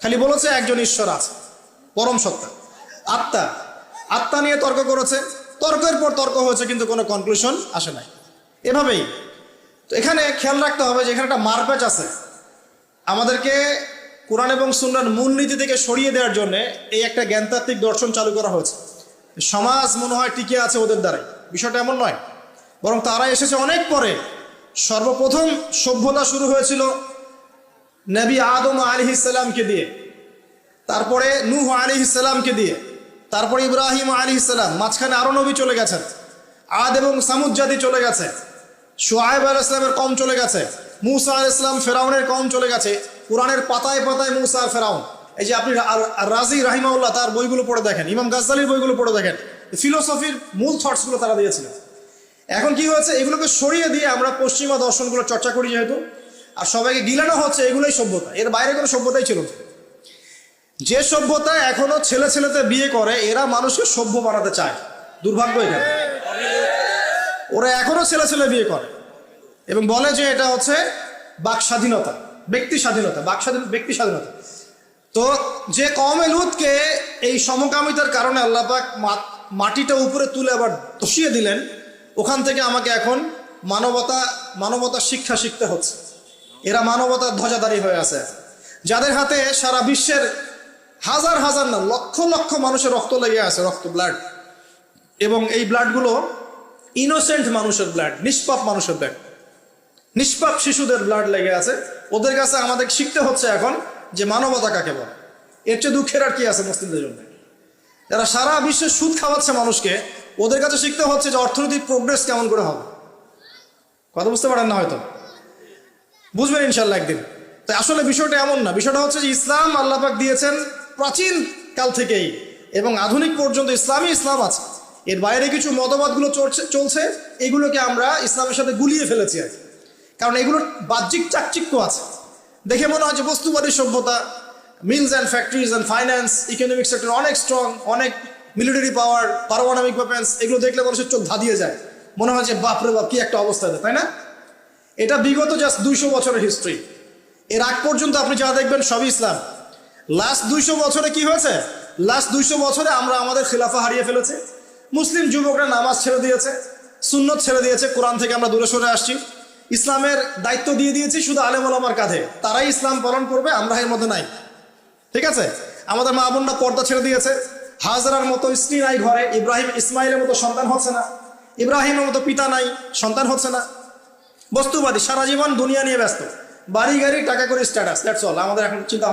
খালি বলেছে একজন ঈশ্বর আছে, পরম সত্তা, আত্মা। আত্মা নিয়ে তর্ক করেছে, তর্কের পর তর্ক হয়েছে, কিন্তু কোনো কনক্লুশন আসে নাই। এভাবেই তো এখানে খেয়াল রাখতে হবে যে এখানে একটা মারপ্যাচ আছে। আমাদেরকে কোরআন এবং সুন্নাহর মূলনীতি থেকে সরিয়ে দেওয়ার জন্য এই একটা জ্ঞানতাত্ত্বিক দর্শন চালু করা হয়েছে। সমাজ মনে হয় টিকে আছে ওদের দ্বারাই, বিষয়টা এমন নয়, বরং তারা এসেছে অনেক পরে। সর্বপ্রথম সভ্যতা শুরু হয়েছিল নবী আদম আলাইহিস সালামকে দিয়ে, তারপরে নূহ আলাইহিস সালামকে দিয়ে, তারপরে ইব্রাহিম আলাইহিস সালাম, মাঝখানে আরো নবী চলে গেছেন, আদ এবং সামুদ জাতি চলে গেছে, শুআয়ব আলাইহিস সালামের কওম চলে গেছে, মূসা আলাইহিস সালাম ফেরাউনের কওম চলে গেছে। কোরআনের পাতায় পাতায় মূসা আর ফেরাউন। এই যে আপনি রাজি রাহিমাহুল্লাহ তার বইগুলো পড়ে দেখেন, ইমাম গাজ্জালির বইগুলো পড়ে দেখেন, ফিলোসফির মূল থটসগুলো তারা দিয়েছিলেন। এখন কি হয়েছে, এগুলোকে সরিয়ে দিয়ে আমরা পশ্চিমা দর্শনগুলো চর্চা করি যেহেতু, আর সবাইকে গিলানো হচ্ছে এগুলোই সভ্যতা, এর বাইরে কোনো সভ্যতাই ছিল না। যে সভ্যতা এখনো ছেলে ছেলেতে বিয়ে করে, এরা মানুষকে সভ্য বানাতে চায়। দুর্ভাগ্য এখানে, ওরা এখনো ছেলে ছেলে বিয়ে করে এবং বলে যে এটা হচ্ছে বাক স্বাধীনতা, ব্যক্তি স্বাধীনতা, ব্যক্তি স্বাধীনতা। তো যে কওমে লূতকে এই সমকামিতার কারণে আল্লাহ পাক মাটিটা উপরে তুলে আবার ধসিয়ে দিলেন, ওখান থেকে আমাকে এখন মানবতা শিক্ষা শিখতে হচ্ছে। এরা মানবতার ধ্বজাধারী হয়ে আছে, যাদের হাতে সারা বিশ্বের হাজার হাজার না লক্ষ লক্ষ মানুষের রক্ত লেগে আছে, রক্ত, ব্লাড। এবং এই ব্লাডগুলো ইনোসেন্ট মানুষের ব্লাড, নিষ্পাপ মানুষের ব্লাড, নিষ্পাপ শিশুদের ব্লাড লেগে আছে। ওদের কাছে আমাদের শিখতে হচ্ছে এখন যে মানবতা কাকে বলে। এর চেয়ে দুঃখের আর কি আছে মুসলিমদের জন্য? যারা সারা বিশ্বে সুদ খাওয়াচ্ছে মানুষকে, ওদের কাছে শিখতে হচ্ছে যে অর্থনৈতিক প্রোগ্রেস কেমন করে হবে। কথা বুঝতে পারেন না হয়তো, বুঝবেন ইনশাল্লাহ একদিন। তাই আসলে বিষয়টা এমন না, বিষয়টা হচ্ছে যে ইসলাম আল্লাহ পাক দিয়েছেন প্রাচীন কাল থেকেই, এবং আধুনিক পর্যন্ত ইসলাম আছে। এর বাইরে কিছু মতবাদগুলো চলছে, এগুলোকে আমরা ইসলামের সাথে গুলিয়ে ফেলেছি আর কি। কারণ এগুলোর বাহ্যিক চাকচিক্য আছে, দেখে মনে হয় যে বস্তুবাদী সভ্যতা, mills and factories and finance, economic sector অনেক স্ট্রং, অনেক মিলিটারি পাওয়ার, পারমাণবিক ওয়েপন্স, এগুলো দেখলে মানুষের চোখ ধাঁধিয়ে যায়, মনে হয় যে বাপরে বাপ কি একটা অবস্থা, তাই না? এটা বিগত জাস্ট 200 বছরের হিস্ট্রি। এর আগ পর্যন্ত আপনি যা দেখবেন সবই ইসলাম। লাস্ট 200 বছরে কি হয়েছে? লাস্ট 200 বছরে আমরা আমাদের খিলাফা হারিয়ে ফেলেছি। মুসলিম যুবকরা নামাজ ছেড়ে দিয়েছে, সুন্নত ছেড়ে দিয়েছে, কোরআন থেকে আমরা দূরে সরে আসছি। ইসলামের দায়িত্ব দিয়ে দিয়েছি শুধু আলেম ওলামার কাঁধে, তারাই ইসলাম পালন করবে, আমরা এর মধ্যে নাই। ঠিক আছে, আমাদের মা বোনরা পর্দা ছেড়ে দিয়েছে, হাজরার মতো স্ত্রী নাই ঘরে, ইব্রাহিম ইসমাইলের মতো সন্তান হচ্ছে না, ইব্রাহিমের মতো পিতা নাই, সন্তান হচ্ছে না। বস্তুবাদী, সারা জীবন দুনিয়া নিয়ে ব্যস্ত, বাড়ি গাড়ি, টাকা করে স্ট্যাটাস, দ্যাটস অল। আমাদের এখন চিন্তা